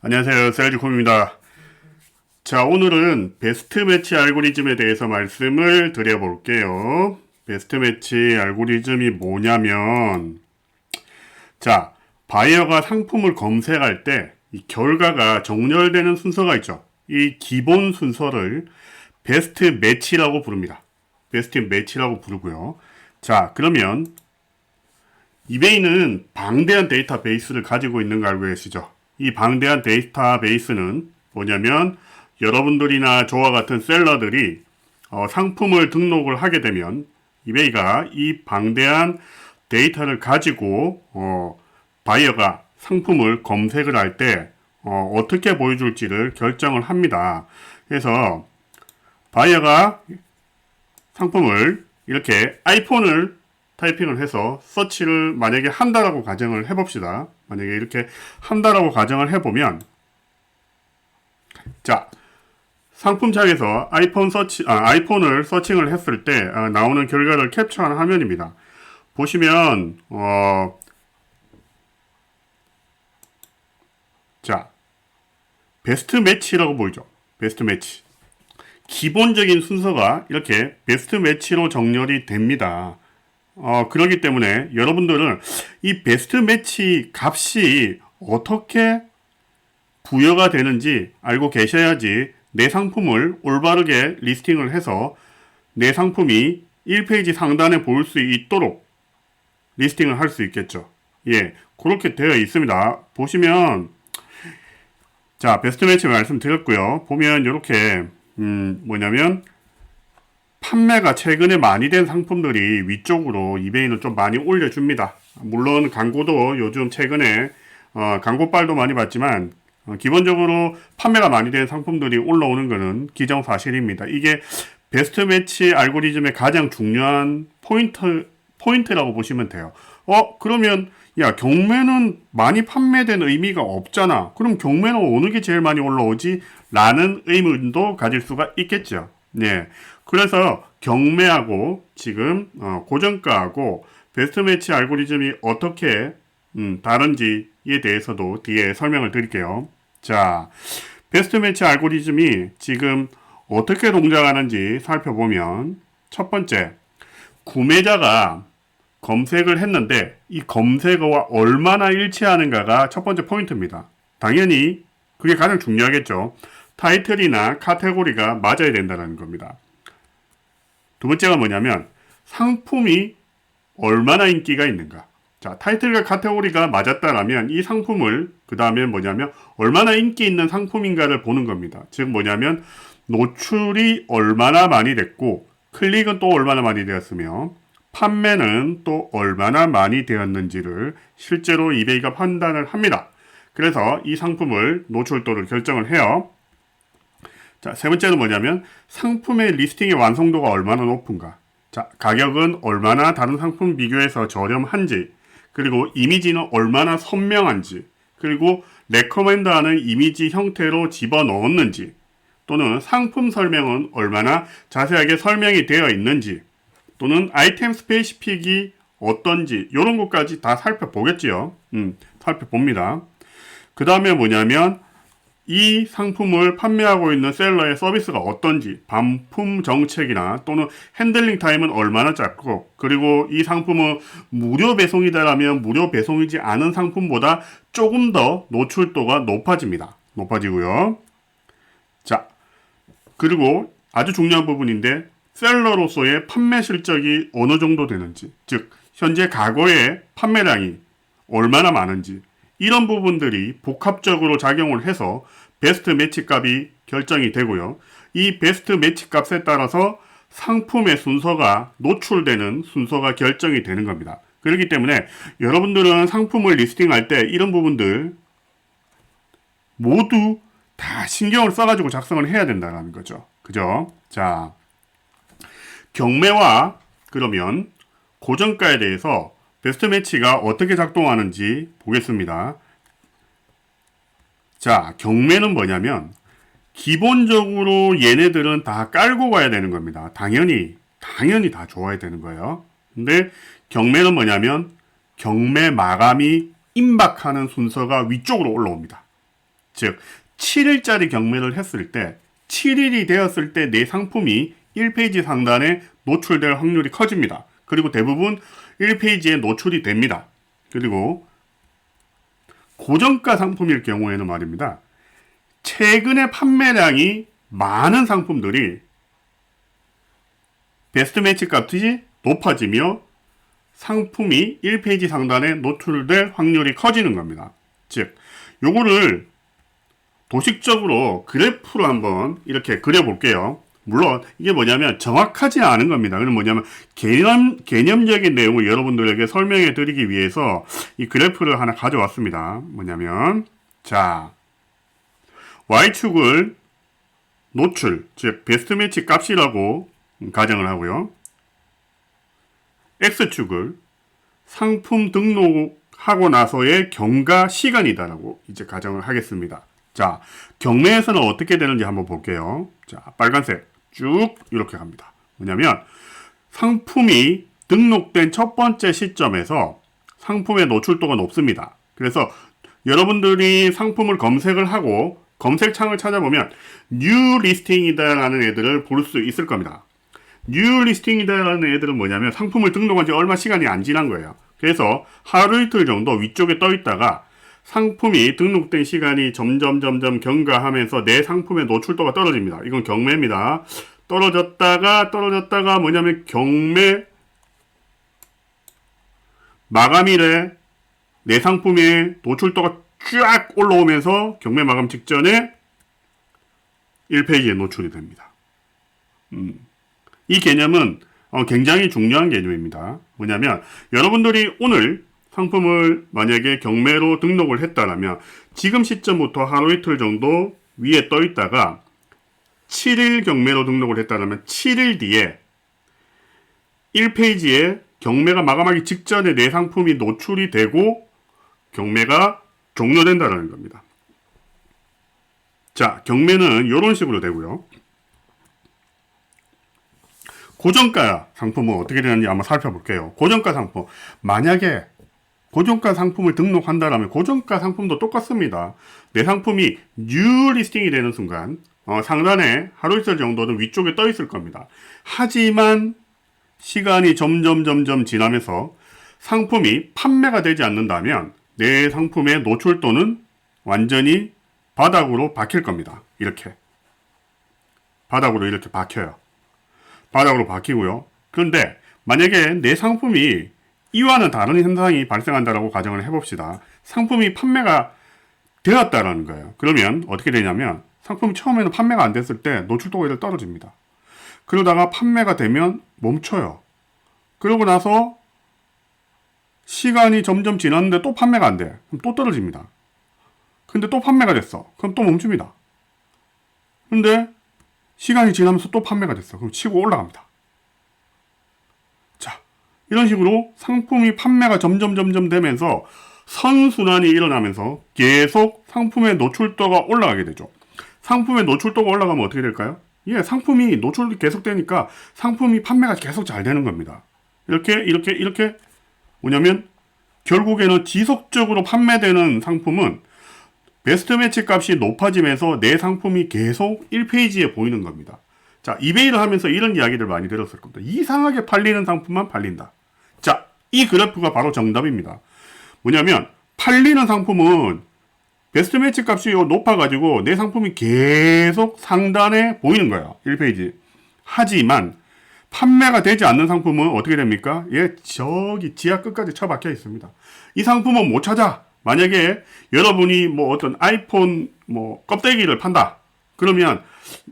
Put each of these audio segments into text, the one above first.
안녕하세요. 셀즈콤입니다. 자, 오늘은 베스트 매치 알고리즘에 대해서 말씀을 드려볼게요. 베스트 매치 알고리즘이 뭐냐면, 자, 바이어가 상품을 검색할 때 이 결과가 정렬되는 순서가 있죠. 이 기본 순서를 베스트 매치라고 부릅니다. 베스트 매치라고 부르고요. 자, 그러면 이베이는 방대한 데이터베이스를 가지고 있는 거 알고 계시죠? 이 방대한 데이터베이스는 뭐냐면 여러분들이나 저와 같은 셀러들이 상품을 등록을 하게 되면 이베이가 이 방대한 데이터를 가지고 바이어가 상품을 검색을 할 때 어떻게 보여줄지를 결정을 합니다. 그래서 바이어가 상품을 이렇게 아이폰을 타이핑을 해서 서치를 만약에 한다라고 가정을 해봅시다. 만약에 이렇게 한다라고 가정을 해보면, 자, 상품창에서 아이폰을 서칭을 했을 때 나오는 결과를 캡처한 화면입니다. 보시면 자, 베스트 매치라고 보이죠. 베스트 매치. 기본적인 순서가 이렇게 베스트 매치로 정렬이 됩니다. 그렇기 때문에 여러분들은 이 베스트 매치 값이 어떻게 부여가 되는지 알고 계셔야지 내 상품을 올바르게 리스팅을 해서 내 상품이 1페이지 상단에 보일 수 있도록 리스팅을 할 수 있겠죠. 예, 그렇게 되어 있습니다. 보시면, 자, 베스트 매치 말씀드렸고요. 보면 이렇게, 뭐냐면, 판매가 최근에 많이 된 상품들이 위쪽으로 이베이는 좀 많이 올려줍니다. 물론 광고도 요즘 최근에 광고빨도 많이 봤지만 기본적으로 판매가 많이 된 상품들이 올라오는 것은 기정사실입니다. 이게 베스트 매치 알고리즘의 가장 중요한 포인트라고 보시면 돼요. 그러면 야, 경매는 많이 판매된 의미가 없잖아. 그럼 경매는 어느 게 제일 많이 올라오지? 라는 의문도 가질 수가 있겠죠. 네. 그래서 경매하고 지금 고정가하고 베스트 매치 알고리즘이 어떻게 다른지에 대해서도 뒤에 설명을 드릴게요. 자, 베스트 매치 알고리즘이 지금 어떻게 동작하는지 살펴보면 첫 번째, 구매자가 검색을 했는데 이 검색어와 얼마나 일치하는가가 첫 번째 포인트입니다. 당연히 그게 가장 중요하겠죠. 타이틀이나 카테고리가 맞아야 된다는 겁니다. 두 번째가 뭐냐면 상품이 얼마나 인기가 있는가. 자, 타이틀과 카테고리가 맞았다라면 이 상품을 그 다음에 뭐냐면 얼마나 인기 있는 상품인가를 보는 겁니다. 즉 뭐냐면 노출이 얼마나 많이 됐고 클릭은 또 얼마나 많이 되었으며 판매는 또 얼마나 많이 되었는지를 실제로 이베이가 판단을 합니다. 그래서 이 상품을 노출도를 결정을 해요. 자, 세 번째는 뭐냐면 상품의 리스팅의 완성도가 얼마나 높은가. 자, 가격은 얼마나 다른 상품 비교해서 저렴한지, 그리고 이미지는 얼마나 선명한지, 그리고 레커멘드하는 이미지 형태로 집어넣었는지, 또는 상품 설명은 얼마나 자세하게 설명이 되어 있는지, 또는 아이템 스페시픽이 어떤지 이런 것까지 다 살펴보겠지요. 살펴봅니다. 그 다음에 뭐냐면 이 상품을 판매하고 있는 셀러의 서비스가 어떤지, 반품 정책이나 또는 핸들링 타임은 얼마나 짧고, 그리고 이 상품은 무료 배송이다라면 무료 배송이지 않은 상품보다 조금 더 노출도가 높아지고요. 자, 그리고 아주 중요한 부분인데 셀러로서의 판매 실적이 어느 정도 되는지, 즉 현재 과거의 판매량이 얼마나 많은지, 이런 부분들이 복합적으로 작용을 해서 베스트 매치 값이 결정이 되고요. 이 베스트 매치 값에 따라서 상품의 순서가 노출되는 순서가 결정이 되는 겁니다. 그렇기 때문에 여러분들은 상품을 리스팅할 때 이런 부분들 모두 다 신경을 써가지고 작성을 해야 된다는 거죠. 그죠? 자, 경매와 그러면 고정가에 대해서 베스트 매치가 어떻게 작동하는지 보겠습니다. 자, 경매는 뭐냐면 기본적으로 얘네들은 다 깔고 가야 되는 겁니다. 당연히 다 좋아야 되는 거예요. 근데 경매는 뭐냐면 경매 마감이 임박하는 순서가 위쪽으로 올라옵니다. 즉 7일짜리 경매를 했을 때 7일이 되었을 때 내 상품이 1페이지 상단에 노출될 확률이 커집니다. 그리고 대부분 1페이지에 노출이 됩니다. 그리고 고정가 상품일 경우에는 말입니다. 최근에 판매량이 많은 상품들이 베스트 매치 값이 높아지며 상품이 1페이지 상단에 노출될 확률이 커지는 겁니다. 즉, 요거를 도식적으로 그래프로 한번 이렇게 그려볼게요. 물론 이게 뭐냐면 정확하지 않은 겁니다. 그럼 뭐냐면 개념적인 내용을 여러분들에게 설명해 드리기 위해서 이 그래프를 하나 가져왔습니다. 뭐냐면 자, Y축을 노출, 즉 베스트 매치 값이라고 가정을 하고요. X축을 상품 등록하고 나서의 경과 시간이다라고 이제 가정을 하겠습니다. 자, 경매에서는 어떻게 되는지 한번 볼게요. 자, 빨간색 쭉 이렇게 갑니다. 뭐냐면 상품이 등록된 첫 번째 시점에서 상품의 노출도가 높습니다. 그래서 여러분들이 상품을 검색을 하고 검색창을 찾아보면 뉴 리스팅이다라는 애들을 볼 수 있을 겁니다. 뉴 리스팅이다라는 애들은 뭐냐면 상품을 등록한 지 얼마 시간이 안 지난 거예요. 그래서 하루 이틀 정도 위쪽에 떠 있다가 상품이 등록된 시간이 점점 경과하면서 내 상품의 노출도가 떨어집니다. 이건 경매입니다. 떨어졌다가 뭐냐면 경매 마감일에 내 상품의 노출도가 쫙 올라오면서 경매 마감 직전에 1페이지에 노출이 됩니다. 이 개념은 굉장히 중요한 개념입니다. 뭐냐면 여러분들이 오늘 상품을 만약에 경매로 등록을 했다라면 지금 시점부터 하루 이틀 정도 위에 떠 있다가 7일 경매로 등록을 했다라면 7일 뒤에 1페이지에 경매가 마감하기 직전에 내 상품이 노출이 되고 경매가 종료된다는 겁니다. 자, 경매는 이런 식으로 되고요. 고정가 상품은 어떻게 되는지 한번 살펴볼게요. 고정가 상품. 만약에 고정가 상품을 등록한다면 고정가 상품도 똑같습니다. 내 상품이 뉴 리스팅이 되는 순간 상단에 하루 이틀 정도는 위쪽에 떠 있을 겁니다. 하지만 시간이 점점 지나면서 상품이 판매가 되지 않는다면 내 상품의 노출도는 완전히 바닥으로 박힐 겁니다. 이렇게 바닥으로 이렇게 박혀요. 바닥으로 박히고요. 그런데 만약에 내 상품이 이와는 다른 현상이 발생한다라고 가정을 해봅시다. 상품이 판매가 되었다라는 거예요. 그러면 어떻게 되냐면 상품이 처음에는 판매가 안 됐을 때 노출도가 이렇게 떨어집니다. 그러다가 판매가 되면 멈춰요. 그러고 나서 시간이 점점 지났는데 또 판매가 안 돼. 그럼 또 떨어집니다. 근데 또 판매가 됐어. 그럼 또 멈춥니다. 근데 시간이 지나면서 또 판매가 됐어. 그럼 치고 올라갑니다. 자, 이런 식으로 상품이 판매가 점점 되면서 선순환이 일어나면서 계속 상품의 노출도가 올라가게 되죠. 상품의 노출도가 올라가면 어떻게 될까요? 예, 상품이 노출이 계속 되니까 상품이 판매가 계속 잘 되는 겁니다. 이렇게 뭐냐면 결국에는 지속적으로 판매되는 상품은 베스트 매치 값이 높아지면서 내 상품이 계속 1페이지에 보이는 겁니다. 자, 이베이를 하면서 이런 이야기들 많이 들었을 겁니다. 이상하게 팔리는 상품만 팔린다. 자, 이 그래프가 바로 정답입니다. 뭐냐면 팔리는 상품은 베스트 매치 값이 높아가지고 내 상품이 계속 상단에 보이는 거예요. 1페이지. 하지만 판매가 되지 않는 상품은 어떻게 됩니까? 예, 저기 지하 끝까지 처박혀 있습니다. 이 상품은 못 찾아. 만약에 여러분이 뭐 어떤 아이폰 뭐 껍데기를 판다. 그러면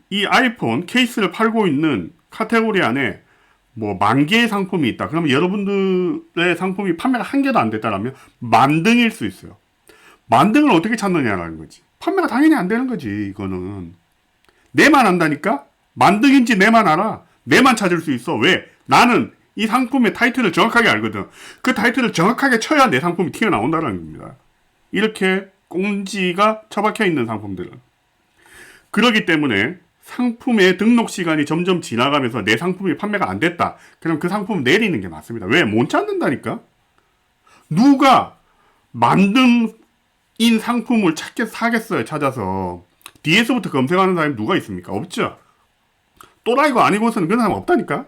이 아이폰 케이스를 팔고 있는 카테고리 안에 뭐 10,000개의 상품이 있다. 그러면 여러분들의 상품이 판매가 1개도 안 됐다라면 만등일 수 있어요. 만등을 어떻게 찾느냐라는 거지. 판매가 당연히 안 되는 거지. 이거는 내만 안다니까. 만등인지 내만 알아. 내만 찾을 수 있어. 왜? 나는 이 상품의 타이틀을 정확하게 알거든. 그 타이틀을 정확하게 쳐야 내 상품이 튀어나온다는 겁니다. 이렇게 꽁지가 처박혀 있는 상품들은. 그렇기 때문에 상품의 등록 시간이 점점 지나가면서 내 상품이 판매가 안 됐다. 그럼 그 상품을 내리는 게 맞습니다. 왜? 못 찾는다니까? 누가 만등 인 상품을 사겠어요, 찾아서. 뒤에서부터 검색하는 사람이 누가 있습니까? 없죠. 또라이가 아니고서는 그런 사람 없다니까?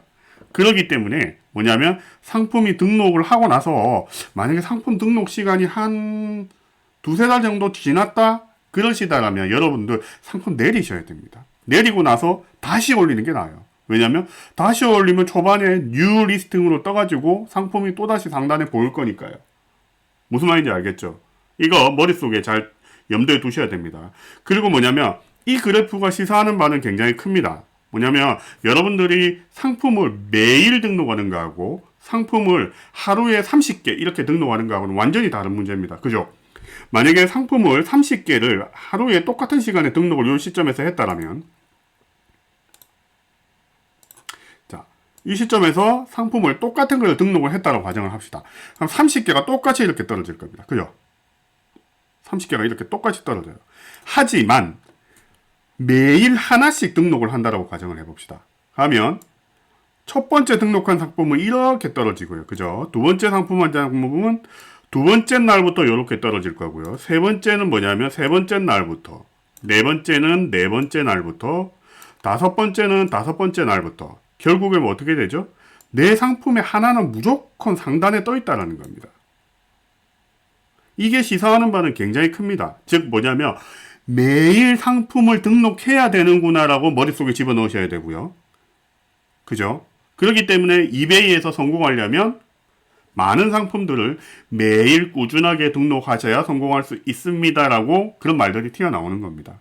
그러기 때문에 뭐냐면 상품이 등록을 하고 나서 만약에 상품 등록 시간이 한 두세 달 정도 지났다? 그러시다라면 여러분들 상품 내리셔야 됩니다. 내리고 나서 다시 올리는 게 나아요. 왜냐면 다시 올리면 초반에 뉴 리스팅으로 떠가지고 상품이 또다시 상단에 보일 거니까요. 무슨 말인지 알겠죠? 이거 머릿속에 잘 염두에 두셔야 됩니다. 그리고 뭐냐면 이 그래프가 시사하는 바는 굉장히 큽니다. 뭐냐면 여러분들이 상품을 매일 등록하는 거하고 상품을 하루에 30개 이렇게 등록하는 거하고는 완전히 다른 문제입니다. 그죠? 만약에 상품을 30개를 하루에 똑같은 시간에 등록을 이 시점에서 했다라면 자, 이 시점에서 상품을 똑같은 걸 등록을 했다라고 가정을 합시다. 그럼 30개가 똑같이 이렇게 떨어질 겁니다. 그죠? 30개가 이렇게 똑같이 떨어져요. 하지만 매일 하나씩 등록을 한다라고 가정을 해봅시다. 하면 첫 번째 등록한 상품은 이렇게 떨어지고요. 그죠? 두 번째 상품은 두 번째 날부터 이렇게 떨어질 거고요. 세 번째는 뭐냐면 세 번째 날부터, 네 번째는 네 번째 날부터, 다섯 번째는 다섯 번째 날부터. 결국에 뭐 어떻게 되죠? 내 상품의 하나는 무조건 상단에 떠 있다는 겁니다. 이게 시사하는 바는 굉장히 큽니다. 즉 뭐냐면 매일 상품을 등록해야 되는구나라고 머릿속에 집어넣으셔야 되고요. 그죠? 그렇기 때문에 이베이에서 성공하려면 많은 상품들을 매일 꾸준하게 등록하셔야 성공할 수 있습니다라고 그런 말들이 튀어나오는 겁니다.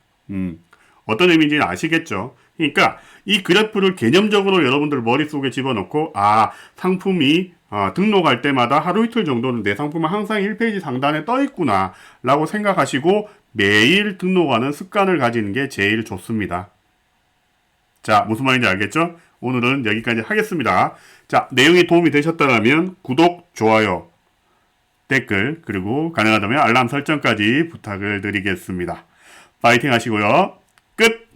어떤 의미인지는 아시겠죠? 그러니까 이 그래프를 개념적으로 여러분들 머릿속에 집어넣고 상품이 등록할 때마다 하루 이틀 정도는 내 상품은 항상 1페이지 상단에 떠 있구나 라고 생각하시고 매일 등록하는 습관을 가지는 게 제일 좋습니다. 자, 무슨 말인지 알겠죠? 오늘은 여기까지 하겠습니다. 자, 내용이 도움이 되셨다면 구독, 좋아요, 댓글, 그리고 가능하다면 알람 설정까지 부탁을 드리겠습니다. 파이팅 하시고요. 끝!